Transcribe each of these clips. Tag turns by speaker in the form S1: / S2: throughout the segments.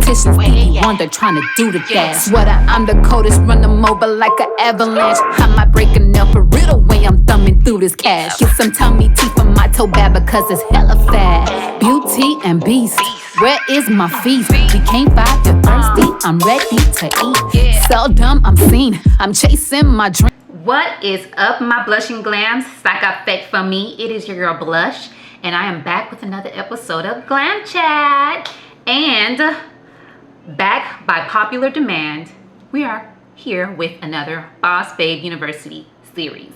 S1: competition. Stevie Wonder trying to do the dash. Sweater, I'm the coldest, run them over like an avalanche. I might break a nail for real the way I'm thumbing through this cash. Get some tummy tea for my toe bag because it's hella fat. Beauty and beast, where is my feast? We can't fight, you're thirsty, I'm ready to eat. Seldom I'm seen, I'm chasing my dream.
S2: What is up, my blushing glams? Stock up fake for me. It is your girl Blush, and I am back with another episode of Glam Chat. And back by popular demand, we are here with another Boss Babe University series.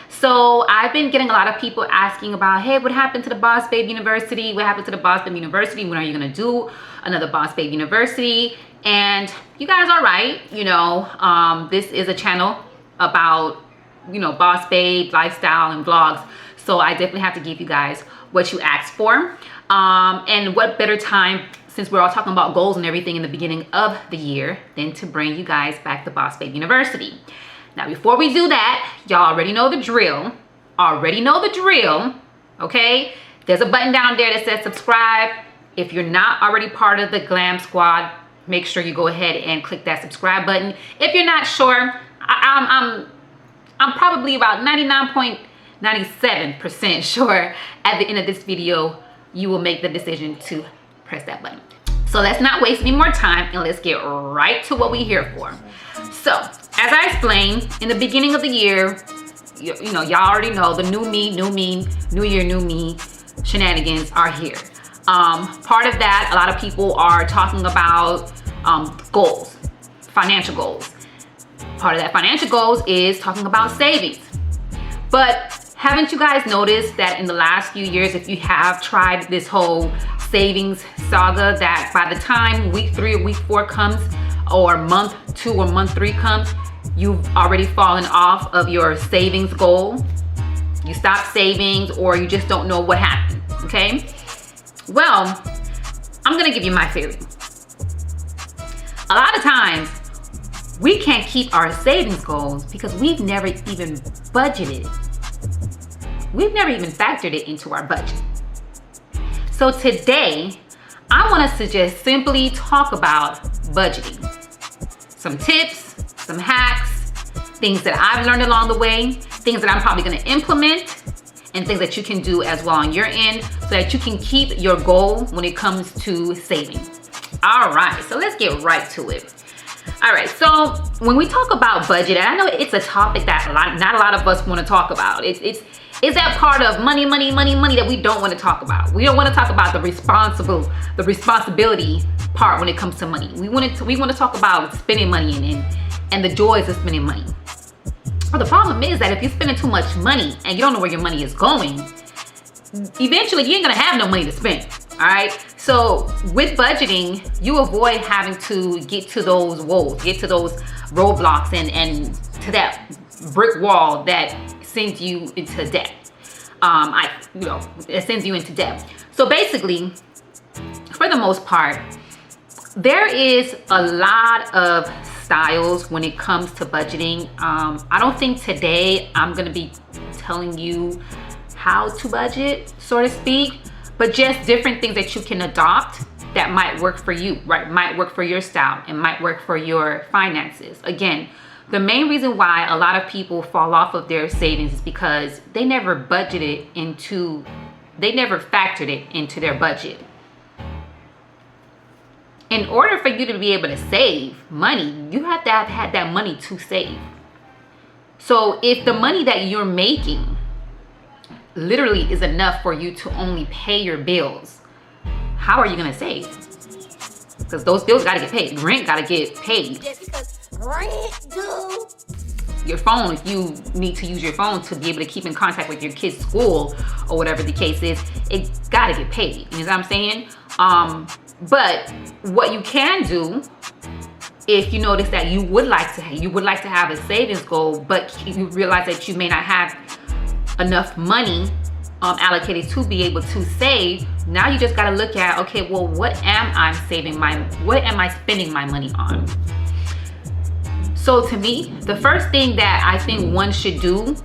S2: So I've been getting a lot of people asking about, hey, what happened to the Boss Babe University? What happened to the Boss Babe University? When are you gonna do another Boss Babe University? And you guys are right. This is a channel about, Boss Babe, lifestyle, and vlogs. So I definitely have to give you guys what you asked for. And what better time, since we're all talking about goals and everything in the beginning of the year, than to bring you guys back to Boss Babe University. Now, before we do that, y'all already know the drill. Okay? There's a button down there that says subscribe. If you're not already part of the Glam Squad, make sure you go ahead and click that subscribe button. If you're not sure, I'm probably about 99.97% sure at the end of this video, you will make the decision to press that button. So let's not waste any more time and let's get right to what we're here for. So, as I explained, in the beginning of the year, y'all already know the new me, new year, new me shenanigans are here. Part of that, a lot of people are talking about goals, financial goals. Part of that financial goals is talking about savings. But haven't you guys noticed that in the last few years, if you have tried this whole savings saga, that by the time week 3 or week 4 comes, or month 2 or month 3 comes, you've already fallen off of your savings goal? You stop savings, or you just don't know what happened, okay? Well, I'm gonna give you my theory. A lot of times, we can't keep our savings goals because we've never even budgeted. We've never even factored it into our budget. So today, I want us to just simply talk about budgeting. Some tips, some hacks, things that I've learned along the way, things that I'm probably gonna implement, and things that you can do as well on your end so that you can keep your goal when it comes to saving. All right, so let's get right to it. All right, so when we talk about budget, and I know it's a topic that not a lot of us want to talk about. It's that part of money that we don't want to talk about. We don't want to talk about the responsibility part when it comes to money. We want to talk about spending money and the joys of spending money. Well, the problem is that if you're spending too much money and you don't know where your money is going, eventually you ain't gonna have no money to spend. All right. So with budgeting, you avoid having to get to those woes, get to those roadblocks, and to that brick wall that sends you into debt. It sends you into debt. So basically, for the most part, there is a lot of styles when it comes to budgeting. I don't think today I'm gonna be telling you how to budget, so to speak, but just different things that you can adopt that might work for you, right? Might work for your style and might work for your finances. Again, the main reason why a lot of people fall off of their savings is because they never factored it into their budget. In order for you to be able to save money, you have to have had that money to save. So if the money that you're making literally is enough for you to only pay your bills, how are you gonna save? Because those bills gotta get paid. Rent gotta get paid. Your phone, if you need to use your phone to be able to keep in contact with your kid's school or whatever the case is, it gotta get paid. You know what I'm saying? But what you can do, if you notice that you would like to have a savings goal, but you realize that you may not have enough money allocated to be able to save, now you just got to look at, okay, well, what am I spending my money on? So to me, the first thing that I think one should do,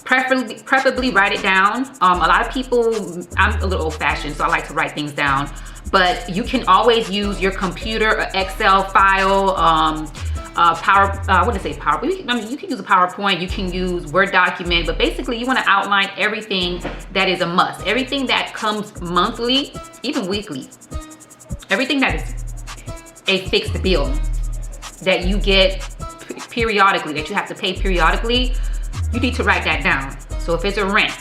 S2: preferably write it down. A lot of people, I'm a little old fashioned, so I like to write things down. but you can always use your computer, or Excel file, I wouldn't say PowerPoint. I mean, you can use a PowerPoint, you can use Word document, but basically you want to outline everything that is a must, everything that comes monthly, even weekly, everything that is a fixed bill that you get periodically, that you have to pay periodically. You need to write that down. So if it's a rent,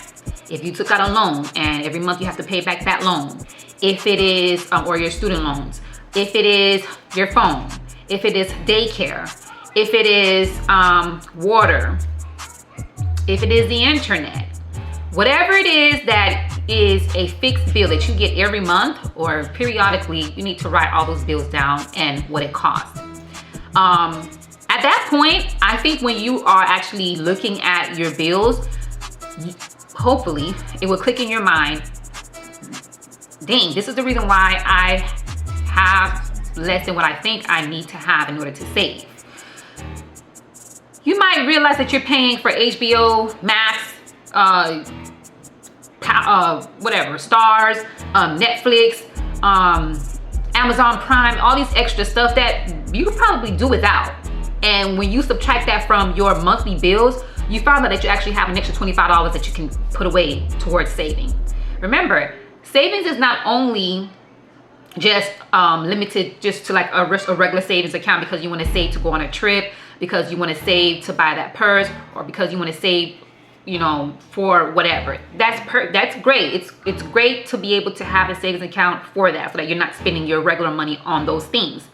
S2: if you took out a loan and every month you have to pay back that loan, if it is, or your student loans, if it is your phone, if it is daycare, if it is water, if it is the internet, whatever it is that is a fixed bill that you get every month or periodically, you need to write all those bills down and what it costs. At that point, I think when you are actually looking at your bills, hopefully it will click in your mind, dang, this is the reason why I have less than what I think I need to have in order to save. You might realize that you're paying for HBO Max, whatever, Stars, Netflix, Amazon Prime, all these extra stuff that you could probably do without. And when you subtract that from your monthly bills, you found out that you actually have an extra $25 that you can put away towards saving. Remember, savings is not only just limited just to like a regular savings account because you want to save to go on a trip, because you want to save to buy that purse, or because you want to save, you know, for whatever. That's great. It's great to be able to have a savings account for that, so that you're not spending your regular money on those things.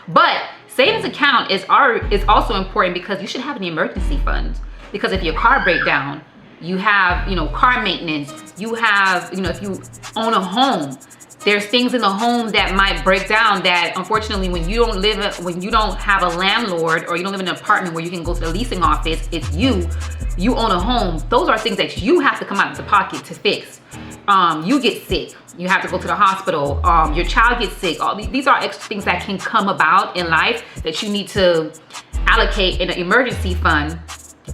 S2: But savings account is also important because you should have an emergency fund. Because if your car breaks down, you have, you know, car maintenance, you have, you know, if you own a home, there's things in the home that might break down that unfortunately when you don't have a landlord, or you don't live in an apartment where you can go to the leasing office, it's you own a home, those are things that you have to come out of the pocket to fix. You get sick, you have to go to the hospital, your child gets sick, all these are extra things that can come about in life that you need to allocate in an emergency fund.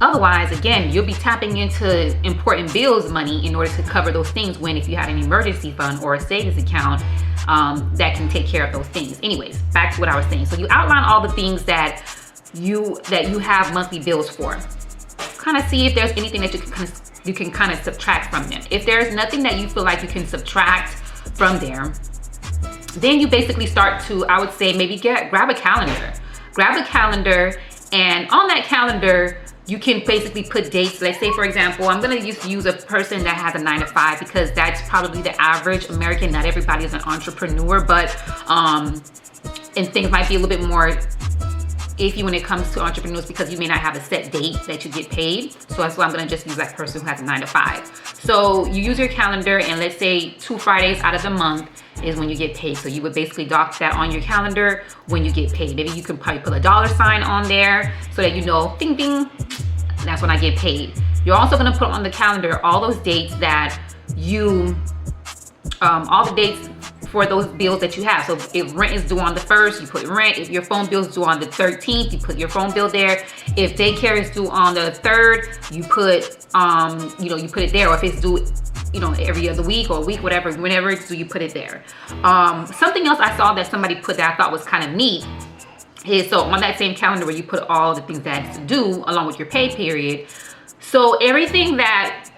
S2: Otherwise, again, you'll be tapping into important bills money in order to cover those things, when if you had an emergency fund or a savings account that can take care of those things. Anyways, back to what I was saying. So you outline all the things that you have monthly bills for. Kind of see if there's anything that you can kind of subtract from them. If there's nothing that you feel like you can subtract from there, then you basically start to, I would say, maybe grab a calendar. Grab a calendar, and on that calendar, you can basically put dates. Let's say, for example, I'm gonna use a person that has a 9-to-5 because that's probably the average American. Not everybody is an entrepreneur, but and things might be a little bit more iffy when it comes to entrepreneurs because you may not have a set date that you get paid. So that's why I'm gonna just use that person who has a 9-to-5. So you use your calendar, and let's say 2 Fridays out of the month is when you get paid. So you would basically dock that on your calendar when you get paid. Maybe you can probably put a $sign on there so that you know, ding ding, that's when I get paid. You're also gonna put on the calendar all those dates that all the dates for those bills that you have. So if rent is due on the 1st, you put rent. If your phone bill is due on the 13th, you put your phone bill there. If daycare is due on the 3rd, you put you put it there. Or if it's due, you know, every other week or week, whatever, whenever it's due, you put it there. Something else I saw that somebody put that I thought was kind of neat is, so on that same calendar where you put all the things that's due along with your pay period. So everything that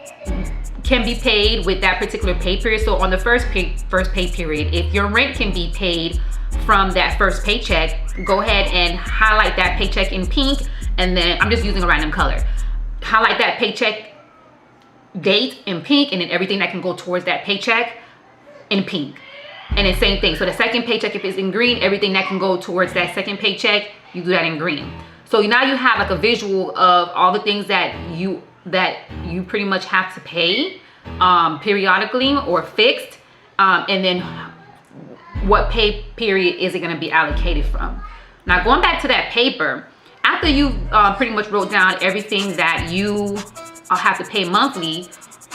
S2: can be paid with that particular pay period. So on the first pay period, if your rent can be paid from that first paycheck, go ahead and highlight that paycheck in pink, and then I'm just using a random color. Highlight that paycheck date in pink, and then everything that can go towards that paycheck in pink. And then same thing. So the second paycheck, if it's in green, everything that can go towards that second paycheck, you do that in green. So now you have like a visual of all the things that you pretty much have to pay periodically or fixed, and then what pay period is it going to be allocated from. Now going back to that paper, after you pretty much wrote down everything that you have to pay monthly,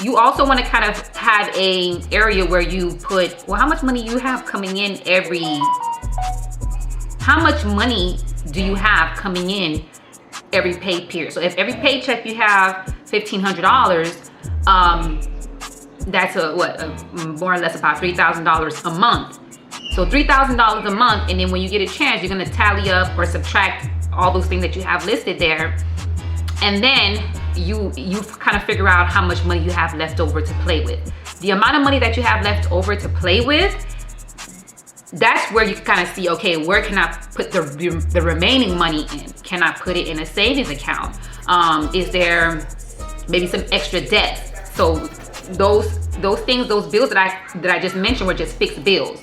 S2: you also want to kind of have a area where you put, well, how much money you have coming in how much money do you have coming in every pay period. So if every paycheck you have $1,500, that's more or less about $3,000 a month. So $3,000 a month, and then when you get a chance, you're gonna tally up or subtract all those things that you have listed there, and then you kind of figure out how much money you have left over to play with. The amount of money that you have left over to play with, that's where you can kind of see, okay, where can I put the remaining money in? Can I put it in a savings account? Is there maybe some extra debt? So those things, those bills that I just mentioned were just fixed bills.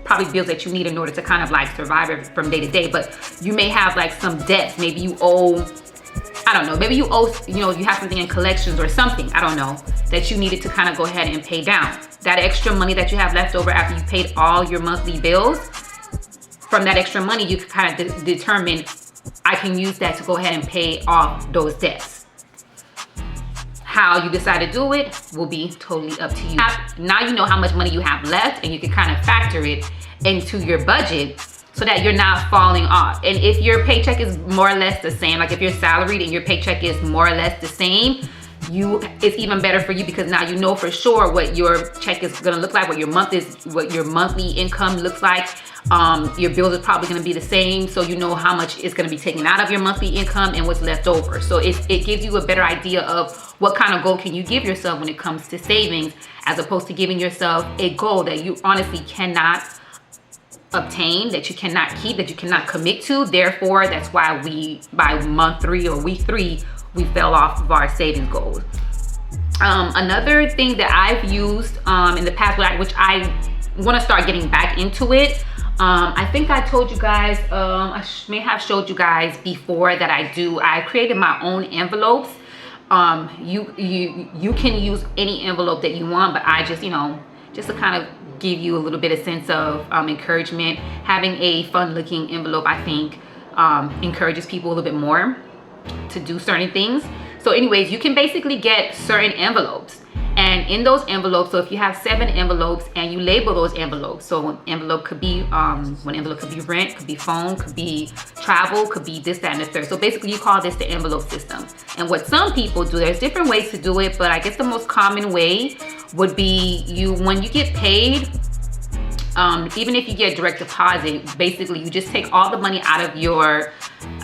S2: Probably bills that you need in order to kind of like survive from day to day. But you may have like some debts. Maybe you owe, I don't know, maybe you owe, you have something in collections or something, I don't know, that you needed to kind of go ahead and pay down. That extra money that you have left over after you paid all your monthly bills, from that extra money, you can kind of determine, I can use that to go ahead and pay off those debts. How you decide to do it will be totally up to you. Now you know how much money you have left, and you can kind of factor it into your budget so that you're not falling off. And if your paycheck is more or less the same, like if you're salaried and your paycheck is more or less the same, it's even better for you, because now you know for sure what your check is gonna look like, what your monthly income looks like. Your bills are probably gonna be the same, so you know how much is gonna be taken out of your monthly income and what's left over. So it gives you a better idea of what kind of goal can you give yourself when it comes to savings, as opposed to giving yourself a goal that you honestly cannot obtain, that you cannot keep, that you cannot commit to. Therefore, that's why by month 3 or week 3, we fell off of our savings goals. Another thing that I've used in the past, which I want to start getting back into it. I think I told you guys, I may have showed you guys before that I created my own envelopes. You can use any envelope that you want, but I just, just to kind of give you a little bit of sense of encouragement, having a fun looking envelope, I think encourages people a little bit more to do certain things. So anyways, you can basically get certain envelopes, and in those envelopes, so if you have 7 envelopes and you label those envelopes, so one envelope could be rent, could be phone, could be travel, could be this, that, and the third. So basically you call this the envelope system. And what some people do, there's different ways to do it, but I guess the most common way would be when you get paid, even if you get direct deposit, basically you just take all the money out of your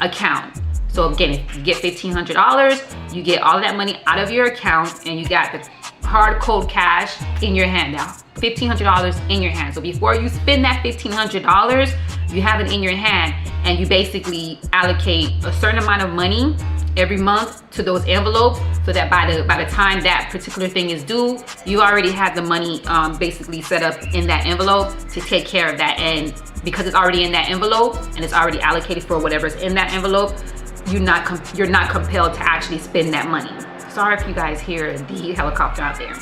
S2: account. So again, if you get $1,500, you get all that money out of your account, and you got the hard cold cash in your hand now. $1,500 in your hand. So before you spend that $1,500, you have it in your hand, and you basically allocate a certain amount of money every month to those envelopes, so that by the time that particular thing is due, you already have the money basically set up in that envelope to take care of that. And because it's already in that envelope and it's already allocated for whatever's in that envelope, you're not compelled to actually spend that money. Sorry if you guys hear the helicopter out there.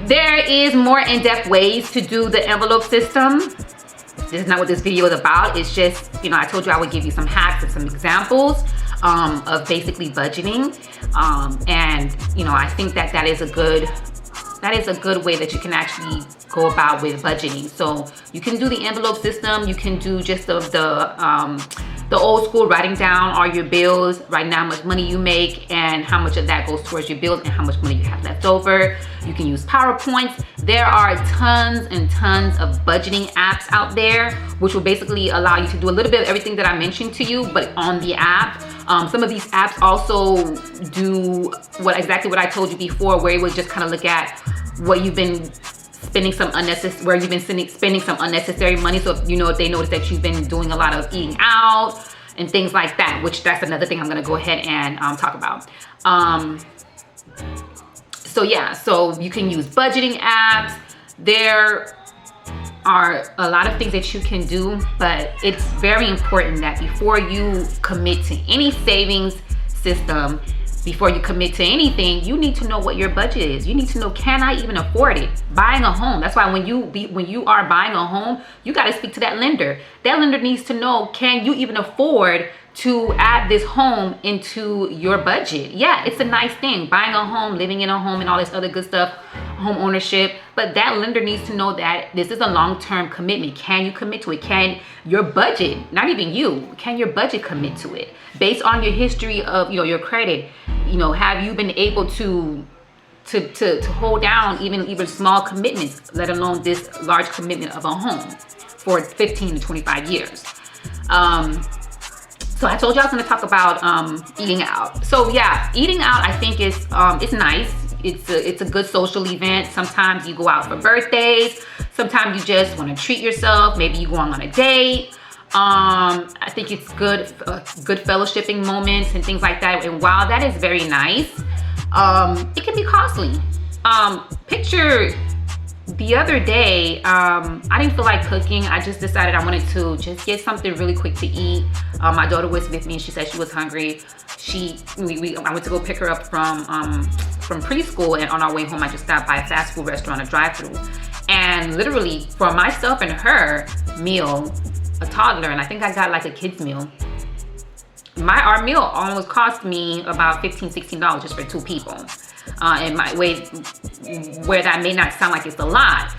S2: There is more in-depth ways to do the envelope system. This is not what this video is about. It's just, I told you I would give you some hacks and some examples of basically budgeting. And I think that is a good way that you can actually go about with budgeting. So you can do the envelope system. You can do just the old school, writing down all your bills, writing down how much money you make and how much of that goes towards your bills and how much money you have left over. You can use PowerPoints. There are tons and tons of budgeting apps out there, which will basically allow you to do a little bit of everything that I mentioned to you, but on the app. Some of these apps also do exactly what I told you before, where it would just kind of look at what you've been spending some unnecessary money. So if they notice that you've been doing a lot of eating out and things like that, which that's another thing I'm gonna go ahead and talk about. So you can use budgeting apps. There are a lot of things that you can do, but it's very important that before you commit to any savings system, before you commit to anything, you need to know what your budget is. You need to know, can I even afford it? Buying a home, that's why when you are buying a home, you got to speak to that lender. That lender needs to know, can you even afford to add this home into your budget? Yeah, it's a nice thing, buying a home, living in a home and all this other good stuff, home ownership, but that lender needs to know that this is a long-term commitment. Can you commit to it? Can your budget, not even you, can your budget commit to it? Based on your history of your credit, have you been able to to hold down even small commitments, let alone this large commitment of a home for 15 to 25 years. So I told you I was going to talk about eating out. So yeah, eating out I think is it's nice. It's a good social event. Sometimes you go out for birthdays. Sometimes you just want to treat yourself. Maybe you go on a date. I think it's good fellowshipping moments and things like that. And while that is very nice, it can be costly. Picture the other day, I didn't feel like cooking. I just decided I wanted to just get something really quick to eat. My daughter was with me and she said she was hungry. I went to go pick her up from preschool, and on our way home I just stopped by a fast food restaurant, a drive-thru, and literally for myself and her meal, a toddler, and I think I got like a kid's meal, our meal almost cost me about $15-16 just for 2 people. And my way, where that may not sound like it's a lot,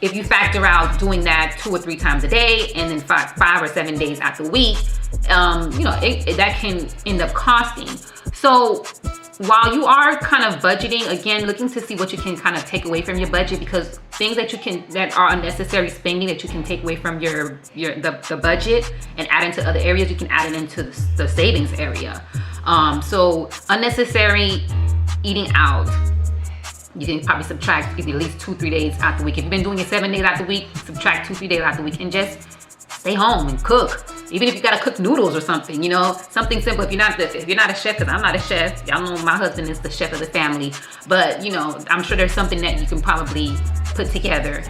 S2: if you factor out doing that 2 or 3 times a day and then 5 or 7 days out the week, that can end up costing. So while you are kind of budgeting, again, looking to see what you can kind of take away from your budget, because things that are unnecessary spending that you can take away from the budget and add into other areas, you can add it into the savings area. So unnecessary eating out, you can probably subtract at least 2-3 days out the week. If you've been doing it 7 days out the week, subtract 2-3 days out the week and just stay home and cook. Even if you gotta cook noodles or something, something simple. If you're not a chef, because I'm not a chef. Y'all know my husband is the chef of the family. But I'm sure there's something that you can probably put together.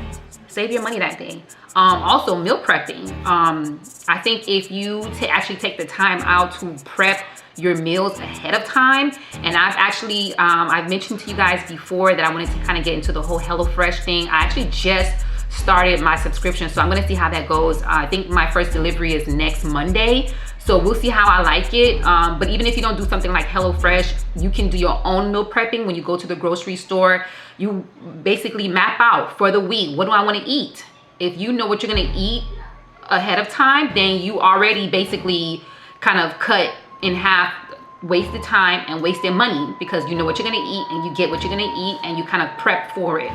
S2: Save your money that day. Also, meal prepping. I think if you actually take the time out to prep your meals ahead of time, and I've mentioned to you guys before that I wanted to kind of get into the whole HelloFresh thing. I actually just started my subscription, so I'm gonna see how that goes. I think my first delivery is next Monday, so we'll see how I like it. But even if you don't do something like HelloFresh, you can do your own meal prepping. When you go to the grocery store, you basically map out for the week, what do I want to eat? If you know what you're gonna eat ahead of time, then you already basically kind of cut in half wasted time and wasted money, because you know what you're gonna eat and you get what you're gonna eat and you kind of prep for it.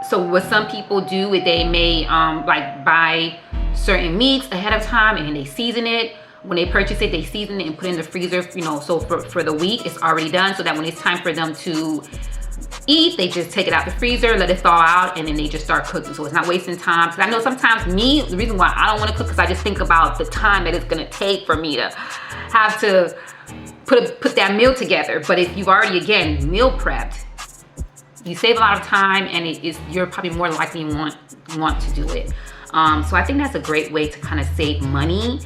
S2: So what some people do is they may like buy certain meats ahead of time and then they season it. When they purchase it, they season it and put it in the freezer, so for the week it's already done, so that when it's time for them to eat, they just take it out the freezer, let it thaw out, and then they just start cooking. So it's not wasting time. Because I know sometimes the reason why I don't want to cook, because I just think about the time that it's going to take for me to have to put that meal together. But if you've already, again, meal prepped, you save a lot of time, and you're probably more likely want to do it. So I think that's a great way to kind of save money.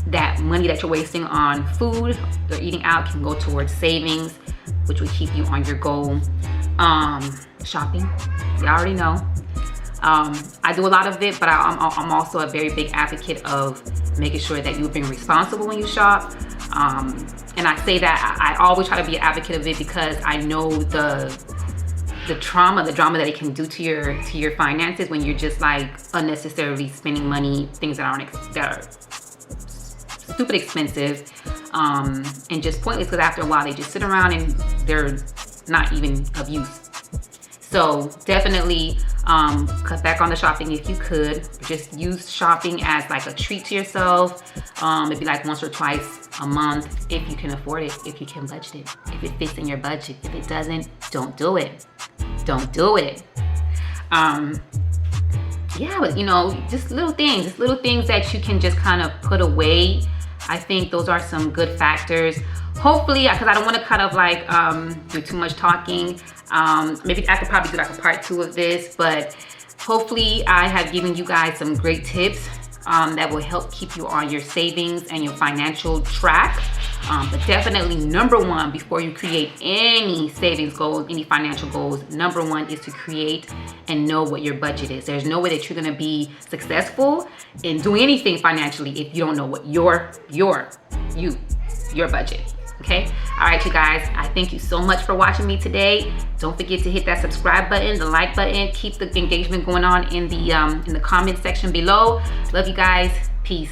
S2: That money that you're wasting on food or eating out can go towards savings, which will keep you on your goal. Shopping, you already know. I do a lot of it, but I'm also a very big advocate of making sure that you're being responsible when you shop. And I say that I always try to be an advocate of it, because I know the drama that it can do to your finances when you're just like unnecessarily spending money, things that are stupid expensive, and just pointless, because after a while they just sit around and they're not even of use. So definitely cut back on the shopping if you could. Just use shopping as like a treat to yourself. Maybe like once or twice a month if you can afford it, if you can budget it, if it fits in your budget. If it doesn't, don't do it. Don't do it. Yeah, but just little things that you can just kind of put away. I think those are some good factors. Hopefully, because I don't want to kind of like do too much talking. Maybe I could probably do like a part 2 of this, but hopefully I have given you guys some great tips that will help keep you on your savings and your financial track. But definitely number 1, before you create any savings goals, any financial goals, number 1 is to create and know what your budget is. There's no way that you're going to be successful in doing anything financially if you don't know what your budget. Okay. All right, you guys, I thank you so much for watching me today. Don't forget to hit that subscribe button, the like button, keep the engagement going on in the comment section below. Love you guys. Peace.